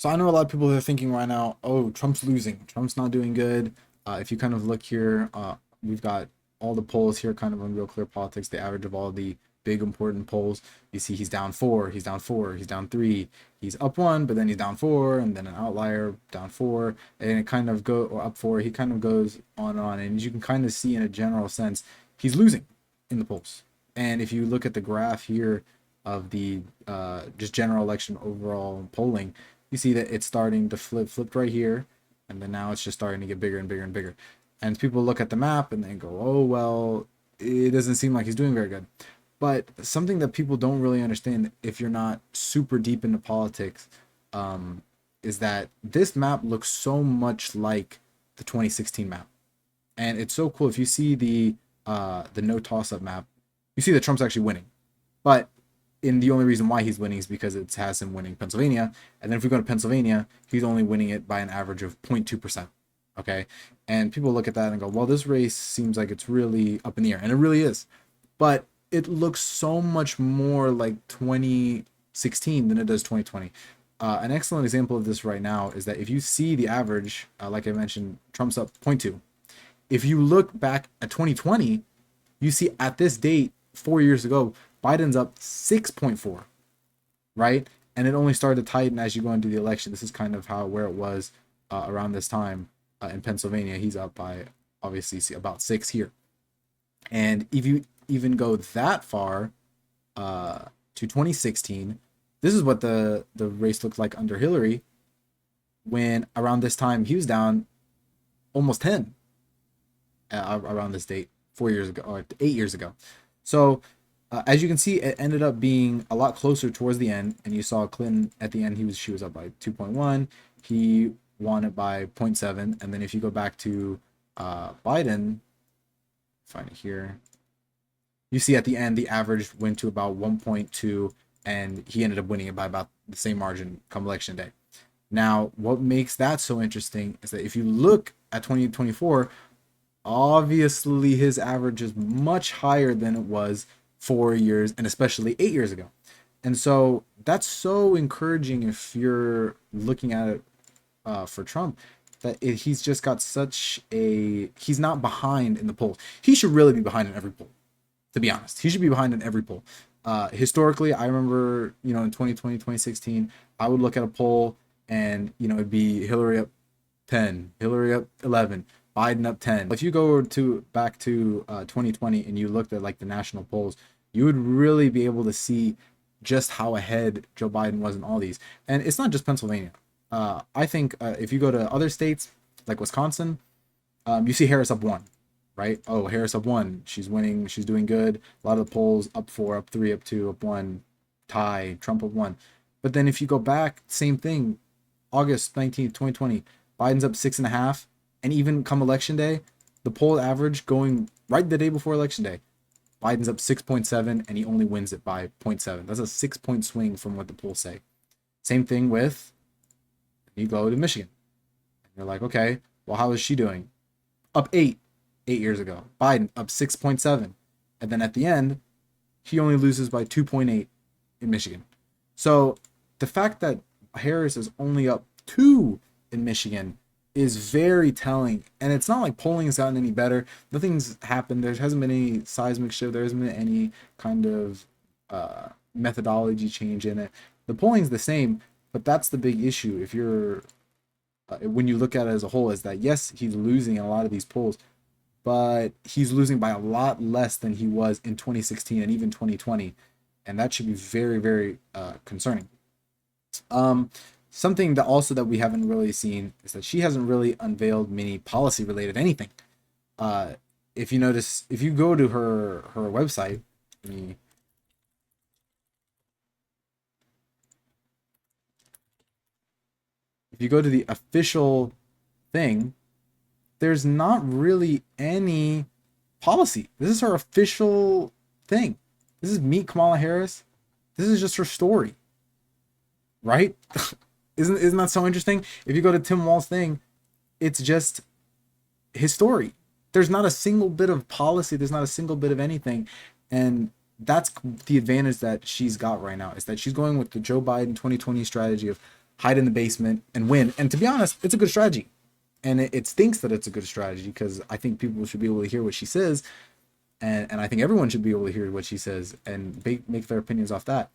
So I know a lot of people are thinking right now, oh, Trump's losing. Trump's not doing good. If you kind of look here, we've got all the polls here kind of on Real Clear Politics, the average of all the big important polls. You see he's down four, he's down four, he's down three, he's up one, but then he's down four, and then an outlier down four, and it kind of go or up four. He kind of goes on and on. And you can kind of see in a general sense, he's losing in the polls. And if you look at the graph here of the just general election overall polling, you see that it's starting to flipped right here, and then now it's just starting to get bigger and bigger and bigger. And people look at the map and they go, oh well, it doesn't seem like he's doing very good. But something that people don't really understand, if you're not super deep into politics, is that this map looks so much like the 2016 map. And it's so cool if you see the no toss up map, you see that Trump's actually winning. But in the only reason why he's winning is because it has him winning Pennsylvania. And then if we go to Pennsylvania, he's only winning it by an average of 0.2%. Okay. And people look at that and go, well, this race seems like it's really up in the air. And it really is. But it looks so much more like 2016 than it does 2020. An excellent example of this right now is that if you see the average, like I mentioned, Trump's up 0.2. If you look back at 2020, you see at this date, 4 years ago, Biden's up 6.4, right? And it only started to tighten as you go into the election. This is kind of how where it was around this time in Pennsylvania. He's up by obviously about 6 here. And if you even go that far to 2016, this is what the race looked like under Hillary when around this time he was down almost 10 around this date 4 years ago or 8 years ago. So as you can see, it ended up being a lot closer towards the end, and you saw Clinton at the end. She was up by 2.1. He won it by 0.7, and then if you go back to Biden, find it here. You see at the end the average went to about 1.2, and he ended up winning it by about the same margin come election day. Now, what makes that so interesting is that if you look at 2024, obviously his average is much higher than it was 4 years and especially 8 years ago. And so that's so encouraging if you're looking at it for Trump, that he's just got such a, he's not behind in the polls. He should really be behind in every poll, to be honest. He should be behind in every poll. Historically, I remember, in 2020, 2016, I would look at a poll and, it'd be Hillary up 10, Hillary up 11, Biden up 10. If you go to back to 2020 and you looked at like the national polls, you would really be able to see just how ahead Joe Biden was in all these. And it's not just Pennsylvania. I think if you go to other states like Wisconsin, you see Harris up one, right? Oh, Harris up one. She's winning. She's doing good. A lot of the polls up four, up three, up two, up one, tie, Trump up one. But then if you go back, same thing. August 19th, 2020, Biden's up 6.5. And even come election day, the poll average going right the day before election day, Biden's up 6.7 and he only wins it by 0.7. That's a 6 point swing from what the polls say. Same thing with, you go to Michigan. And you're like, okay, well, how is she doing? Up 8 years ago. Biden up 6.7. And then at the end, he only loses by 2.8 in Michigan. So the fact that Harris is only up 2 in Michigan is very telling. And it's not like polling has gotten any better. Nothing's happened. There hasn't been any seismic shift. There hasn't been any kind of methodology change in it. The polling's the same, but that's the big issue. If you're when you look at it as a whole, is that yes, he's losing in a lot of these polls, but he's losing by a lot less than he was in 2016 and even 2020, and that should be very, very concerning. Something that also that we haven't really seen is that she hasn't really unveiled many policy related anything. If you notice, if you go to her website, if you go to the official thing, there's not really any policy. This is her official thing. This is Meet Kamala Harris. This is just her story, right? Isn't that so interesting? If you go to Tim Walz's thing, it's just his story. There's not a single bit of policy. There's not a single bit of anything, and that's the advantage that she's got right now, is that she's going with the Joe Biden 2020 strategy of hide in the basement and win. And to be honest, it's a good strategy. And it stinks that it's a good strategy because I think people should be able to hear what she says, and I think everyone should be able to hear what she says and make their opinions off that.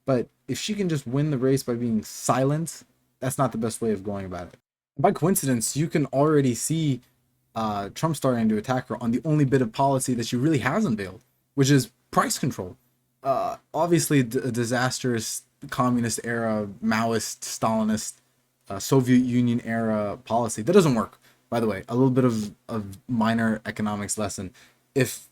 But if she can just win the race by being silent, that's not the best way of going about it. By coincidence, you can already see Trump starting to attack her on the only bit of policy that she really has unveiled, which is price control. Obviously, a disastrous communist era, Maoist, Stalinist, Soviet Union era policy that doesn't work. By the way, a little bit of minor economics lesson. If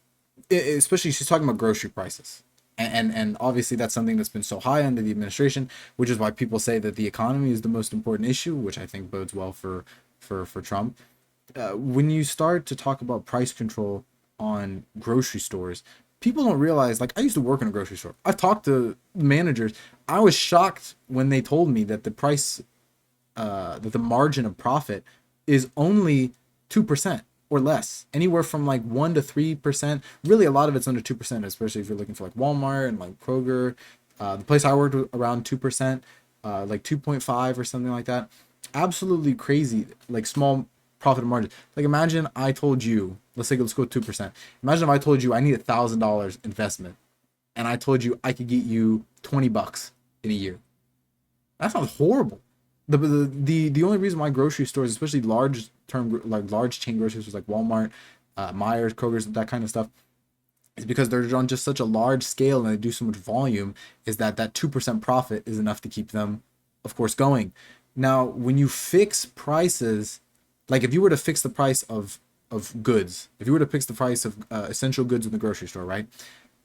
especially she's talking about grocery prices, and obviously that's something that's been so high under the administration, which is why people say that the economy is the most important issue, which I think bodes well for Trump. When you start to talk about price control on grocery stores, people don't realize, like, I used to work in a grocery store. I've talked to managers. I was shocked when they told me that that the margin of profit is only 2% or less, anywhere from like 1 to 3%. Really, a lot of it's under 2%, especially if you're looking for like Walmart and like Kroger. The place I worked was around 2%, like 2.5 or something like that. Absolutely crazy, like small profit margin. Like imagine I told you, let's go 2%. Imagine if I told you I need $1,000 investment, and I told you I could get you $20 in a year. That sounds horrible. The only reason why grocery stores, especially large chain grocery stores like Walmart, Myers, Kroger's, that kind of stuff, is because they're on just such a large scale and they do so much volume, is that 2% profit is enough to keep them, of course, going. Now, when you fix prices, like if you were to fix the price of goods, if you were to fix the price of essential goods in the grocery store, right?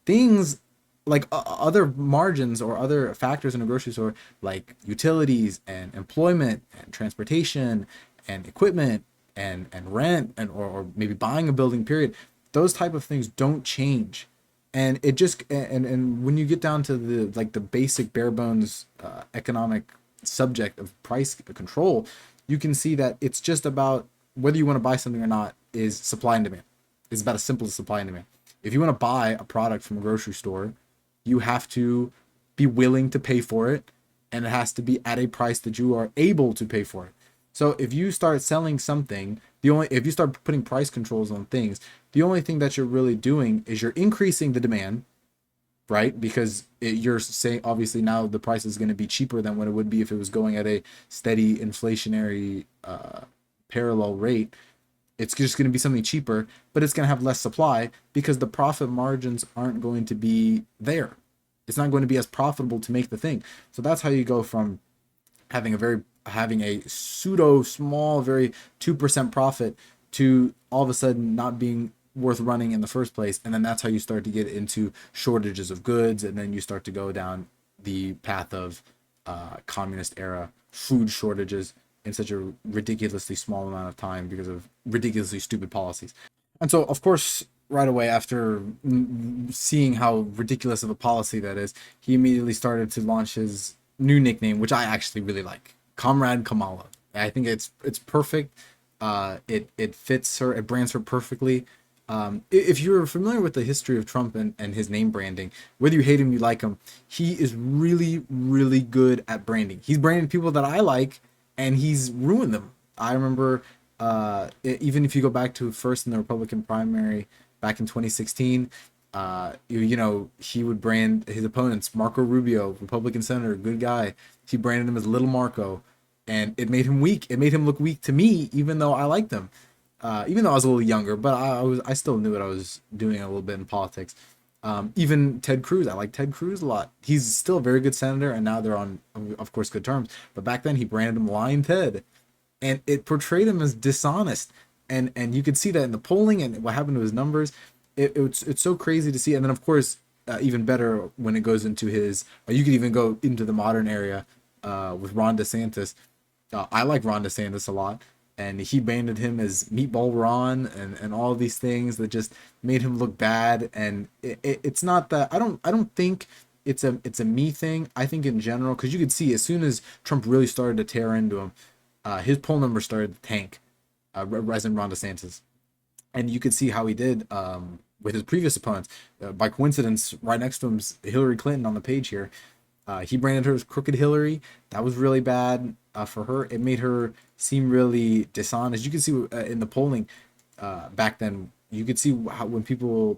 Things like other margins or other factors in a grocery store, like utilities and employment and transportation and equipment and rent or maybe buying a building, period, those type of things don't change. And it just and when you get down to the like the basic bare bones economic subject of price control, you can see that it's just about whether you want to buy something or not is supply and demand. It's about as simple as supply and demand. If you want to buy a product from a grocery store, you have to be willing to pay for it, and it has to be at a price that you are able to pay for it. So if you start selling something, if you start putting price controls on things, the only thing that you're really doing is you're increasing the demand, right? Because you're saying obviously now the price is going to be cheaper than what it would be if it was going at a steady inflationary parallel rate. It's just going to be something cheaper, but it's going to have less supply because the profit margins aren't going to be there. It's not going to be as profitable to make the thing. So that's how you go from having a pseudo small, very 2% profit to all of a sudden not being worth running in the first place. And then that's how you start to get into shortages of goods, and then you start to go down the path of communist era food shortages in such a ridiculously small amount of time because of ridiculously stupid policies. And so, of course, right away after seeing how ridiculous of a policy that is, he immediately started to launch his new nickname, which I actually really like, Comrade Kamala. I think it's perfect. It fits her. It brands her perfectly. If you're familiar with the history of Trump and his name branding, whether you hate him, you like him, he is really, really good at branding. He's branded people that I like, and he's ruined them. I remember, even if you go back to first in the Republican primary back in 2016, he would brand his opponents. Marco Rubio, Republican senator, good guy. He branded him as Little Marco, and it made him weak. It made him look weak to me, even though I liked him. Even though I was a little younger, but I still knew what I was doing a little bit in politics. Even Ted Cruz, I like Ted Cruz a lot. He's still a very good senator, and now they're on, of course, good terms. But back then, he branded him Lying Ted, and it portrayed him as dishonest. And you could see that in the polling and what happened to his numbers. It's so crazy to see. And then, of course, even better when it goes into his. You could even go into the modern area with Ron DeSantis. I like Ron DeSantis a lot, and he branded him as Meatball Ron and all these things that just made him look bad. And it's not that I don't think it's a me thing. I think in general, because you could see as soon as Trump really started to tear into him, his poll numbers started to tank. President Ron DeSantis, and you could see how he did with his previous opponents. By coincidence, right next to him's Hillary Clinton on the page here. He branded her as Crooked Hillary. That was really bad for her. It made her seem really dishonest. You can see in the polling back then. You could see how people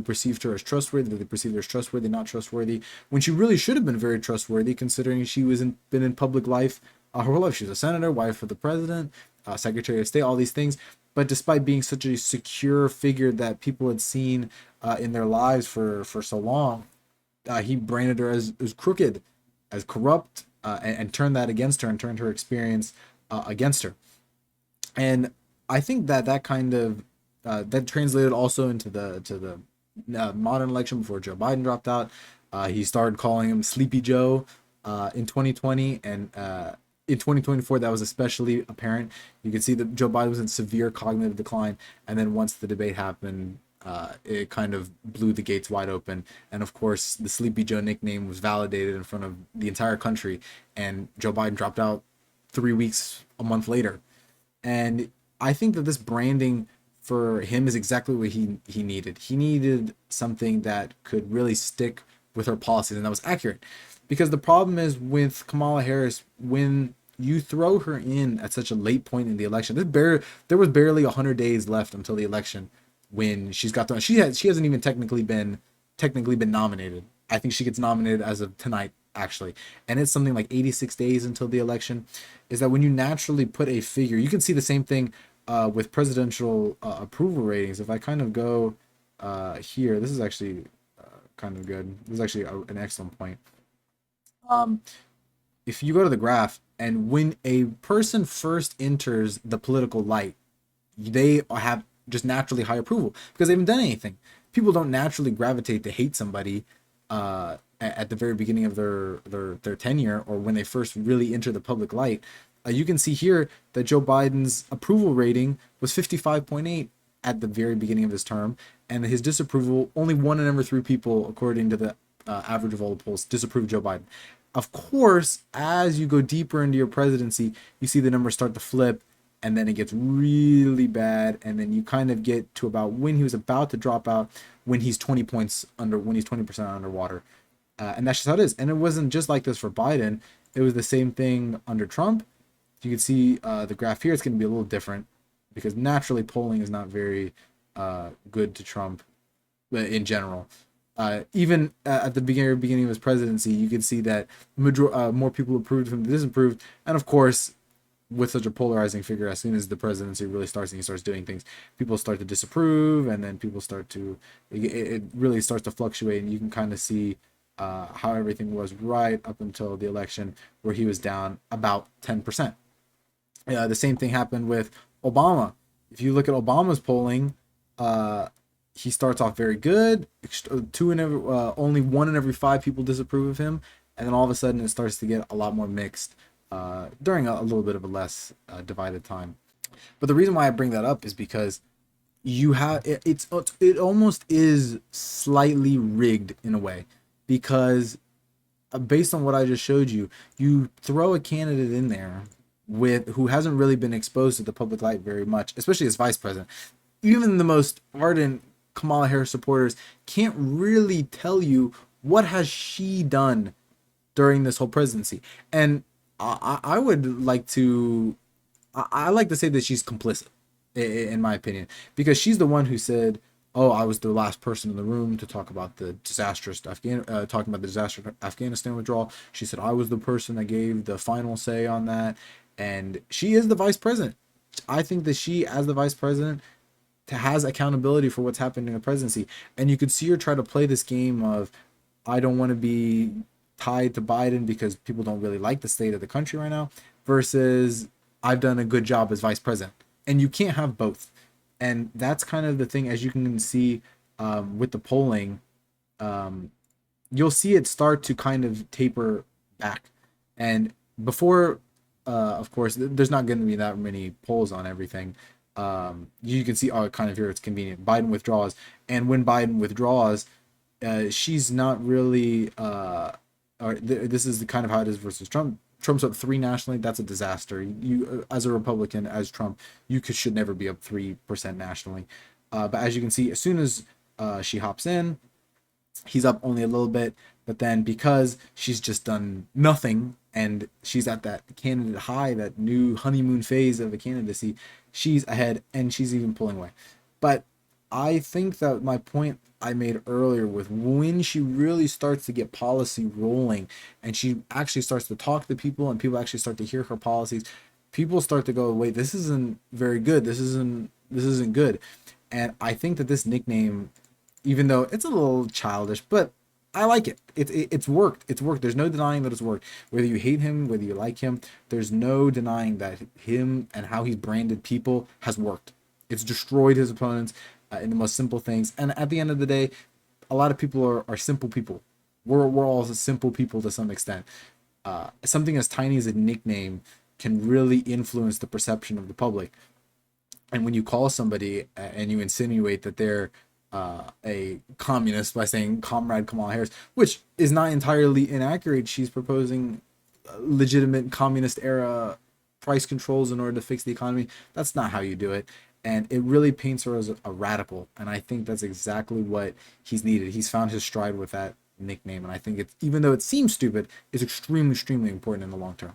perceived her as trustworthy. That they perceived her as trustworthy, not trustworthy. When she really should have been very trustworthy, considering she been in public life her whole life. She was a senator, wife of the president, secretary of state, all these things. But despite being such a secure figure that people had seen in their lives for so long, he branded her as crooked, as corrupt, and turned that against her and turned her experience against her. And I think that that kind of that translated also into the modern election before Joe Biden dropped out. He started calling him Sleepy Joe in 2020, and in 2024 that was especially apparent. You could see that Joe Biden was in severe cognitive decline, and then once the debate happened, it kind of blew the gates wide open. And of course, the Sleepy Joe nickname was validated in front of the entire country, and Joe Biden dropped out 3 weeks, a month later. And I think that this branding for him is exactly what he needed. He needed something that could really stick with her policies and that was accurate. Because the problem is with Kamala Harris, when you throw her in at such a late point in the election, there was barely 100 days left until the election when she's got thrown. She hasn't even technically been nominated. I think she gets nominated as of tonight, actually, and it's something like 86 days until the election. Is that when you naturally put a figure, you can see the same thing with presidential approval ratings. If I kind of go here, this is actually kind of good. This is actually an excellent point. Um, if you go to the graph, and when a person first enters the political light, they have just naturally high approval because they haven't done anything. People don't naturally gravitate to hate somebody at the very beginning of their tenure or when they first really enter the public light. You can see here that Joe Biden's approval rating was 55.8 at the very beginning of his term, and his disapproval, only 1 in every 3 people, according to the average of all the polls, disapproved Joe Biden. Of course, as you go deeper into your presidency, you see the numbers start to flip, and then it gets really bad, and then you kind of get to about when he was about to drop out, when he's 20 points under, when he's 20% underwater. And that's just how it is. And it wasn't just like this for Biden. It was the same thing under Trump. You can see the graph here. It's going to be a little different because naturally polling is not very good to Trump in general. Even at the beginning of his presidency, you can see that more people approved of him than disapproved. And of course, with such a polarizing figure, as soon as the presidency really starts and he starts doing things, people start to disapprove, and then people start to, it really starts to fluctuate, and you can kind of see how everything was right up until the election, where he was down about 10%. The same thing happened with Obama. If you look at Obama's polling, he starts off very good. Only 1 in every 5 people disapprove of him, and then all of a sudden it starts to get a lot more mixed during a little bit of a less divided time. But the reason why I bring that up is because you have it almost is slightly rigged in a way, because based on what I just showed you, you throw a candidate in there with who hasn't really been exposed to the public light very much, especially as vice president. Even the most ardent Kamala Harris supporters can't really tell you what has she done during this whole presidency. And I would like to I like to say that she's complicit, in my opinion, because she's the one who said, "Oh, I was the last person in the room to talk about the talking about the disastrous Afghanistan withdrawal." She said, "I was the person that gave the final say on that," and she is the vice president. I think that she, as the vice president, has accountability for what's happened in the presidency, and you could see her try to play this game of, "I don't want to be tied to Biden because people don't really like the state of the country right now," versus, "I've done a good job as vice president." And you can't have both. And that's kind of the thing, as you can see with the polling, you'll see it start to kind of taper back. And before, of course, there's not going to be that many polls on everything. You can see, oh, kind of here it's convenient. Biden withdraws. And when Biden withdraws, she's not really, this is the kind of how it is versus Trump. Trump's up 3 nationally. That's a disaster. You, as a Republican, as Trump, should never be up 3% nationally. But as you can see, as soon as she hops in, he's up only a little bit. But then because she's just done nothing and she's at that candidate high, that new honeymoon phase of a candidacy, she's ahead and she's even pulling away. But I think that my point I made earlier with when she really starts to get policy rolling and she actually starts to talk to people and people actually start to hear her policies, people start to go, wait, this isn't very good. This isn't good. And I think that this nickname, even though it's a little childish, but I like it. It's worked. It's worked. There's no denying that it's worked. Whether you hate him, whether you like him, there's no denying that him and how he's branded people has worked. It's destroyed his opponents in the most simple things. And at the end of the day, a lot of people are simple people. We're all simple people to some extent. Something as tiny as a nickname can really influence the perception of the public. And when you call somebody and you insinuate that they're a communist by saying Comrade Kamala Harris, which is not entirely inaccurate. She's proposing legitimate communist era price controls in order to fix the economy. That's not how you do it. And it really paints her as a radical. And I think that's exactly what he's needed. He's found his stride with that nickname. And I think it's, even though it seems stupid, it's extremely, extremely important in the long term.